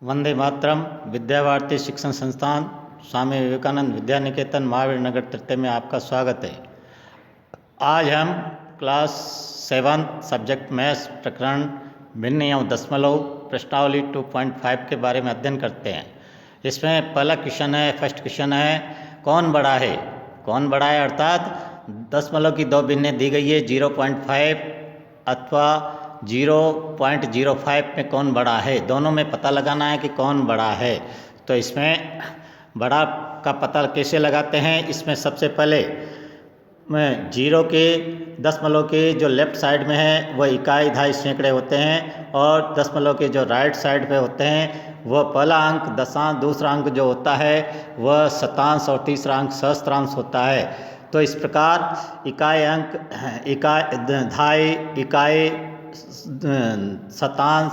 वंदे मातरम। विद्या भारती शिक्षण संस्थान स्वामी विवेकानंद विद्या निकेतन महावीर नगर तृतीय में आपका स्वागत है। आज हम क्लास 7 सब्जेक्ट मैथ्स प्रकरण भिन्न एवं दशमलव प्रश्नावली 2.5 के बारे में अध्ययन करते हैं। इसमें पहला क्वेश्चन है, फर्स्ट क्वेश्चन है, कौन बड़ा है? कौन बड़ा है अर्थात दशमलव की दो भिन्नें दी गई है 0.5 अथवा 0.05 में कौन बड़ा है, दोनों में पता लगाना है कि कौन बड़ा है। तो इसमें बड़ा का पता कैसे लगाते हैं? इसमें सबसे पहले में जीरो के दशमलव के जो लेफ्ट साइड में है वह इकाई दहाई सैकड़े होते हैं और दशमलव के जो राइट साइड पे होते हैं वह पहला अंक दशांश, दूसरा अंक जो होता है वह शतांश और तीसरा अंक सहस्त्रांश होता है। तो इस प्रकार इकाई अंक, इकाई दहाई, इकाई शतांश,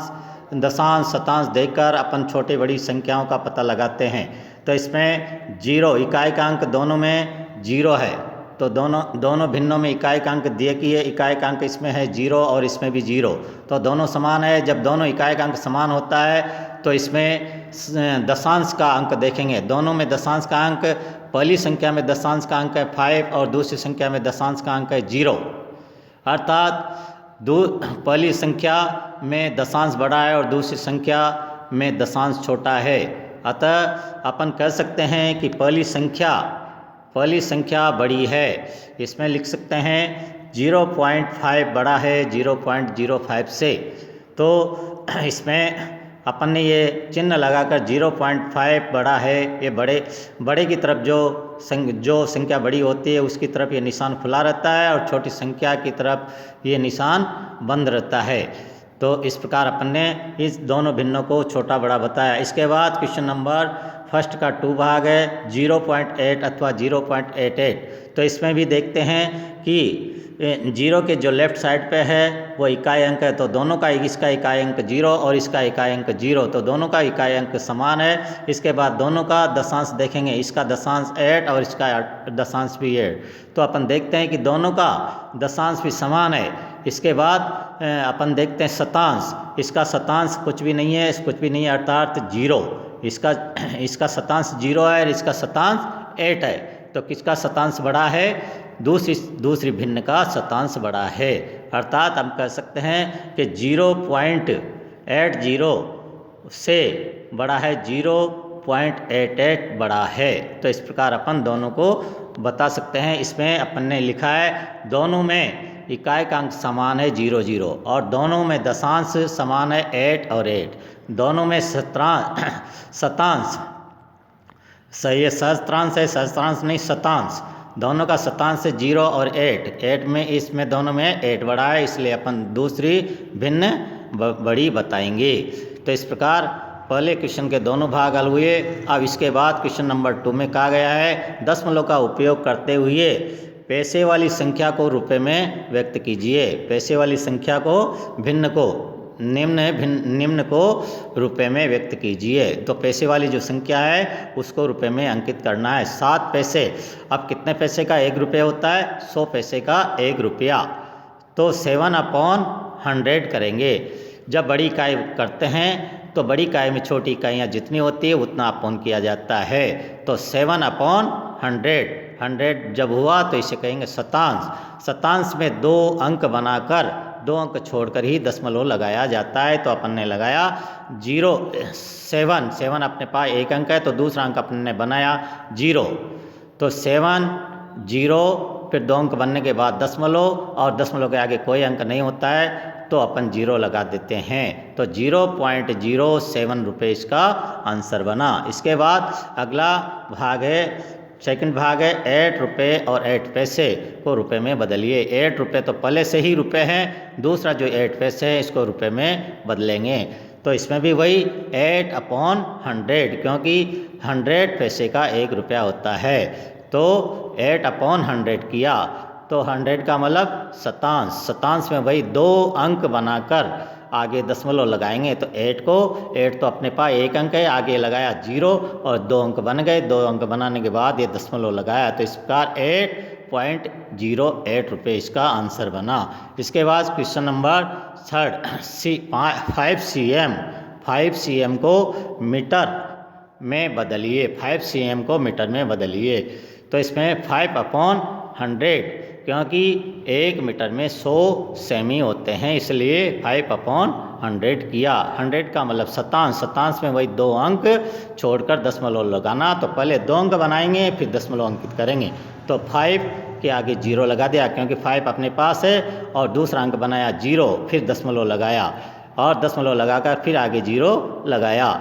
दशांश, शतांश देकर अपन छोटी बड़ी संख्याओं का पता लगाते हैं। तो इसमें जीरो इकाई का अंक दोनों में जीरो है, तो दोनों भिन्नों में इकाई का अंक दिए कि ये इकाई का अंक इसमें है जीरो और इसमें भी जीरो, तो दोनों समान है। जब दोनों इकाई का अंक समान होता है तो इसमें दशांश का अंक देखेंगे। दोनों में दशांश का अंक, पहली संख्या में दशांश का अंक है 5 और दूसरी संख्या में दशांश का अंक है 0, अर्थात पहली संख्या में दशांश बड़ा है और दूसरी संख्या में दशांश छोटा है। अतः अपन कह सकते हैं कि पहली संख्या बड़ी है। इसमें लिख सकते हैं 0.5 बड़ा है 0.05 से। तो इसमें अपन ने ये चिन्ह लगाकर 0.5 बड़ा है, ये बड़े की तरफ जो संख्या बड़ी होती है उसकी तरफ ये निशान खुला रहता है और छोटी संख्या की तरफ ये निशान बंद रहता है। तो इस प्रकार अपन ने इस दोनों भिन्नों को छोटा बड़ा बताया। इसके बाद क्वेश्चन नंबर फर्स्ट का 2 भाग है 0.8 अथवा 0.88। तो इसमें भी देखते हैं कि जीरो के जो लेफ्ट साइड पे है वो इकाई अंक है, तो दोनों का, इसका इकाई अंक 0 और इसका इकाई अंक 0, तो दोनों का इकाई अंक समान है। इसके बाद दोनों का दशांश देखेंगे, इसका दशांश 8 और इसका दशांश भी 8, तो अपन देखते हैं कि दोनों का दशांश भी समान है। इसके बाद अपन देखते हैं शतांश, इसका शतांश कुछ भी नहीं है, अर्थात 0, इसका शतांश 0 है और इसका शतांश 8 है। तो किसका शतांश बड़ा है? दूसरी भिन्न का शतांश बड़ा है, अर्थात हम कह सकते हैं कि 0.80 से बड़ा है 0.88 बड़ा है। तो इस प्रकार अपन दोनों को बता सकते हैं। इसमें अपन ने लिखा है दोनों में इकाई का अंक समान है 0, 0 और दोनों में दशांश समान है 8 और 8, दोनों में शतांश सही है, सहस्त्रांश है, सहस्त्रांश नहीं शतांश, दोनों का शतांश है 0 और 8 में, इसमें दोनों में 8 बड़ा है, इसलिए अपन दूसरी भिन्न बड़ी बताएंगे। तो इस प्रकार पहले क्वेश्चन के दोनों भाग हल हुए। अब इसके बाद क्वेश्चन नंबर 2 में कहा गया है दशमलव का उपयोग करते हुए पैसे वाली संख्या को रुपए में व्यक्त कीजिए। पैसे वाली संख्या को निम्न को रुपए में व्यक्त कीजिए। तो पैसे वाली जो संख्या है उसको रुपए में अंकित करना है। 7 पैसे, अब कितने पैसे का 1 रुपया होता है? 100 पैसे का 1 रुपया। तो 7/100 करेंगे। जब बड़ी इकाई करते हैं तो बड़ी इकाई में छोटी इकाइयाँ जितनी होती है उतना अपॉन किया जाता है। तो 7/100 जब हुआ तो इसे कहेंगे शतांश। शतांश में 2 अंक बनाकर 2 अंक छोड़कर ही दशमलव लगाया जाता है। तो अपन ने लगाया 7 अपने पास 1 अंक है, तो दूसरा अंक अपन ने बनाया 0, तो 7 0, फिर 2 अंक बनने के बाद दशमलव और दशमलव के आगे कोई अंक नहीं होता है तो अपन 0 लगा देते हैं। तो 0.07 रुपये इसका आंसर बना। इसके बाद अगला भाग है, सेकंड भाग है 8 रुपये और 8 पैसे को रुपए में बदलिए। 8 रुपये तो पहले से ही रुपए हैं, दूसरा जो 8 पैसे है इसको रुपए में बदलेंगे। तो इसमें भी वही 8/100, क्योंकि 100 पैसे का 1 रुपया होता है। तो 8/100 किया तो 100 का मतलब शतांश में वही 2 अंक बनाकर आगे दशमलव लगाएंगे। तो 8 तो अपने पास 1 अंक है, आगे लगाया 0 और 2 अंक बन गए। 2 अंक बनाने के बाद ये दशमलव लगाया, तो इस प्रकार 8.08 रुपये इसका आंसर बना। इसके बाद क्वेश्चन नंबर 3 5 5 cm को मीटर में बदलिए, 5 cm को मीटर में बदलिए। तो इसमें 5/100, क्योंकि 1 मीटर में 100 सेमी होते हैं, इसलिए 5/100 किया। 100 का मतलब शतांश, शतांश में वही 2 अंक छोड़कर दशमलव लगाना। तो पहले 2 अंक बनाएंगे, फिर दशमलव अंकित करेंगे। तो 5 के आगे 0 लगा दिया, क्योंकि 5 अपने पास है, और दूसरा अंक बनाया 0, फिर दशमलव लगाया, और दशमलव लगाकर फिर आगे 0 लगाया,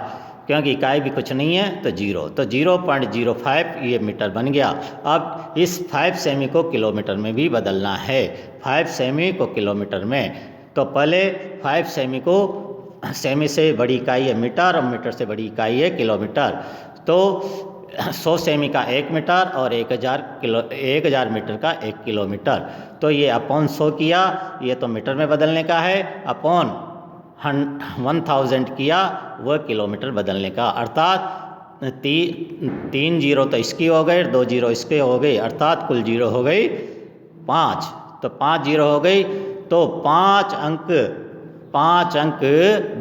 क्योंकि इकाई भी कुछ नहीं है तो 0। तो 0.05 ये मीटर बन गया। अब इस 5 सेमी को किलोमीटर में भी बदलना है, 5 सेमी को किलोमीटर में। तो पहले 5 सेमी को, सेमी से बड़ी इकाई है मीटर, और मीटर से बड़ी इकाई है किलोमीटर। तो 100 सेमी का 1 मीटर, और 1000 मीटर का 1 किलोमीटर। तो ये अपॉन 100 किया, ये तो मीटर में बदलने का है, अपॉन 1000 किया, वह किलोमीटर बदलने का। अर्थात 3 जीरो तो इसकी हो गई, 2 जीरो इसके हो गई, अर्थात कुल जीरो हो गई 5। तो 5 जीरो हो गई, तो 5 अंक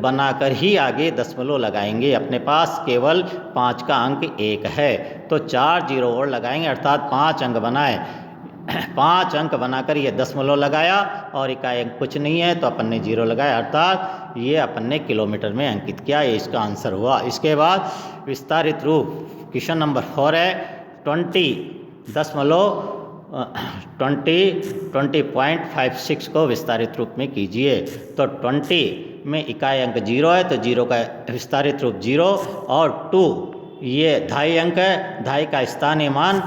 बनाकर ही आगे दशमलव लगाएंगे। अपने पास केवल 5 का अंक 1 है, तो 4 जीरो और लगाएंगे, अर्थात 5 अंक बनाए। 5 अंक बनाकर ये दशमलव लगाया, और इकाई अंक कुछ नहीं है तो अपन ने 0 लगाया, अर्थात ये अपन ने किलोमीटर में अंकित किया। ये इसका आंसर हुआ। इसके बाद विस्तारित रूप, क्वेश्चन नंबर 4 है 20.56 को विस्तारित रूप में कीजिए। तो 20 में इकाई अंक 0 है, तो 0 का विस्तारित रूप 0, और 2 ये 2.5 अंक है, 2.5 का स्थानीय मान,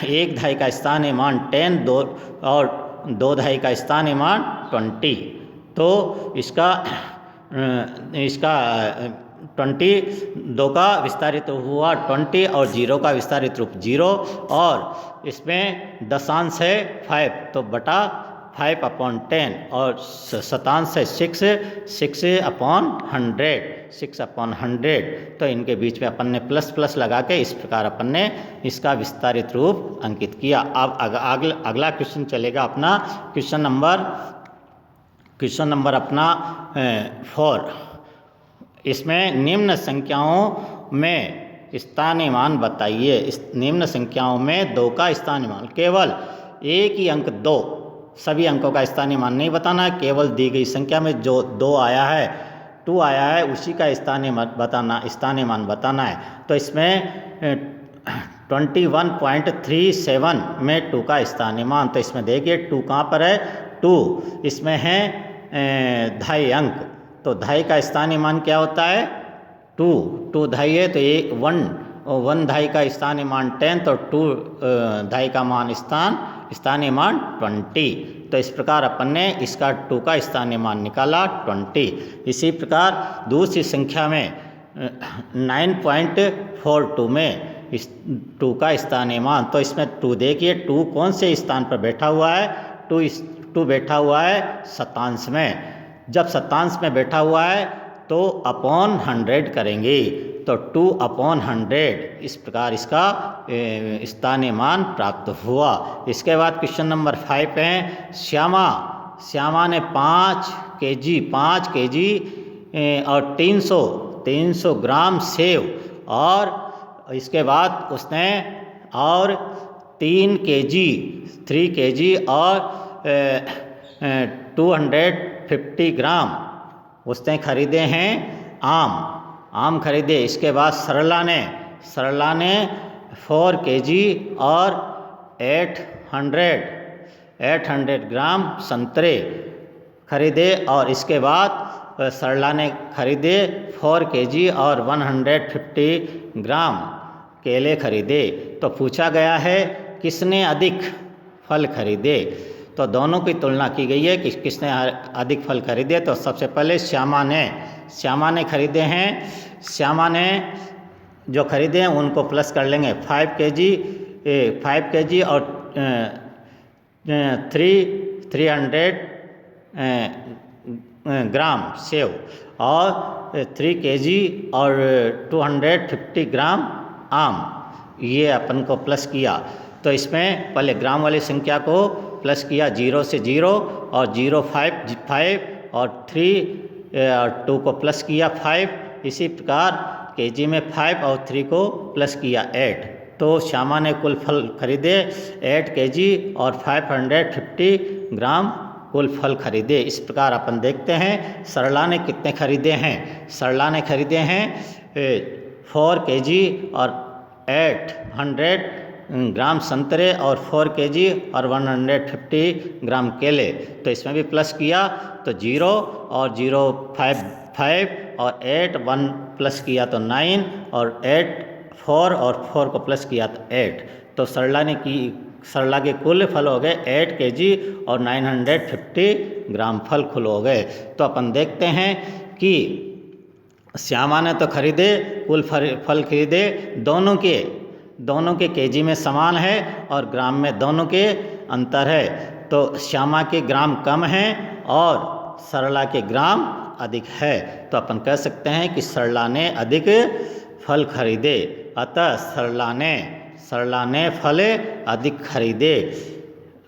1 2.5 का स्थानीय मान 10, 2 और 2 2.5 का स्थानीय मान 20। तो इसका 20, 2 का विस्तारित रूप हुआ 20, और 0 का विस्तारित रूप 0, और इसमें दशांश है 5, तो बटा 5/10, और शतांश है 6/100। तो इनके बीच में अपन ने प्लस प्लस लगा के इस प्रकार अपन ने इसका विस्तारित रूप अंकित किया। अब अगला क्वेश्चन चलेगा अपना क्वेश्चन नंबर अपना 4। इसमें निम्न संख्याओं में स्थानीय मान बताइए। निम्न संख्याओं में 2 का स्थानीय मान, केवल एक ही अंक 2, सभी अंकों का स्थानीय मान नहीं बताना है, केवल दी गई संख्या में जो 2 आया है, 2 आया है, उसी का स्थानीय मान बताना है। तो इसमें 21.37 में 2 का स्थानीय मान, तो इसमें देखिए 2 कहाँ पर है, 2 इसमें है 2.5 अंक, तो 2.5 का स्थानीय मान क्या होता है 2 2.5 है, तो ये 1 2.5 का स्थानीय मान 10, तो 2.5 का मान स्थानीय मान 20। तो इस प्रकार अपन ने इसका 2 का स्थानीय मान निकाला 20। इसी प्रकार दूसरी संख्या में 9.42 में इस 2 का स्थानीय मान, तो इसमें 2 देखिए 2 कौन से स्थान पर बैठा हुआ है, 2 बैठा हुआ है शतांश में। जब शतांश में बैठा हुआ है तो अपॉन 100 करेंगे, तो 2/100, इस प्रकार इसका स्थानीय मान प्राप्त हुआ। इसके बाद क्वेश्चन नंबर 5 है श्यामा ने 5 केजी और 300 ग्राम सेव, और इसके बाद उसने और 3 केजी और 250 ग्राम उसने खरीदे हैं आम खरीदे। इसके बाद सरला ने 4 केजी और 800 ग्राम संतरे खरीदे, और इसके बाद सरला ने खरीदे 4 केजी और 150 ग्राम केले खरीदे। तो पूछा गया है किसने अधिक फल खरीदे। तो दोनों की तुलना की गई है कि किसने अधिक फल खरीदे। तो सबसे पहले श्यामा ने खरीदे हैं, श्यामा ने जो खरीदे हैं उनको प्लस कर लेंगे 5 केजी और 300 ग्राम सेव, और 3 केजी और 250 ग्राम आम, ये अपन को प्लस किया। तो इसमें पहले ग्राम वाली संख्या को प्लस किया 0 से 0, और 0 5 और 3 और 2 को प्लस किया 5, इसी प्रकार केजी में 5 और 3 को प्लस किया 8, तो श्यामा ने कुल फल खरीदे 8 केजी और 550 ग्राम कुल फल खरीदे। इस प्रकार अपन देखते हैं सरला ने कितने खरीदे हैं। सरला ने खरीदे हैं 4 केजी और 800 ग्राम संतरे और 4 केजी और 150 ग्राम केले। तो इसमें भी प्लस किया तो 0 और 0 5 और 8 1 प्लस किया तो 9 और 8 4 और 4 को प्लस किया तो 8। तो सरला के कुल फल हो गए 8 केजी और 950 ग्राम फल कुल हो गए। तो अपन देखते हैं कि श्यामा ने तो खरीदे कुल फल खरीदे, दोनों के केजी में समान है और ग्राम में दोनों के अंतर है। तो श्यामा के ग्राम कम हैं और सरला के ग्राम अधिक है। तो अपन कह सकते हैं कि सरला ने अधिक फल खरीदे, अतः सरला ने फल अधिक खरीदे।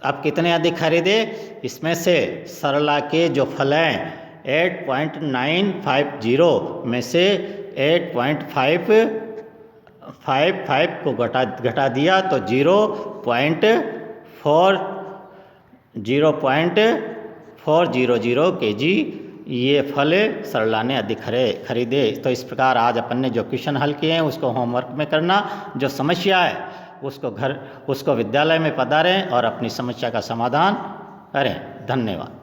अब कितने अधिक खरीदे? इसमें से सरला के जो फल हैं 8.950 में से 8.555 को घटा दिया तो 0.400 केजी ये फल सरला ने अधिक खरीदे। तो इस प्रकार आज अपन ने जो क्वेश्चन हल किए हैं उसको होमवर्क में करना, जो समस्या है उसको विद्यालय में पधारें और अपनी समस्या का समाधान करें। धन्यवाद।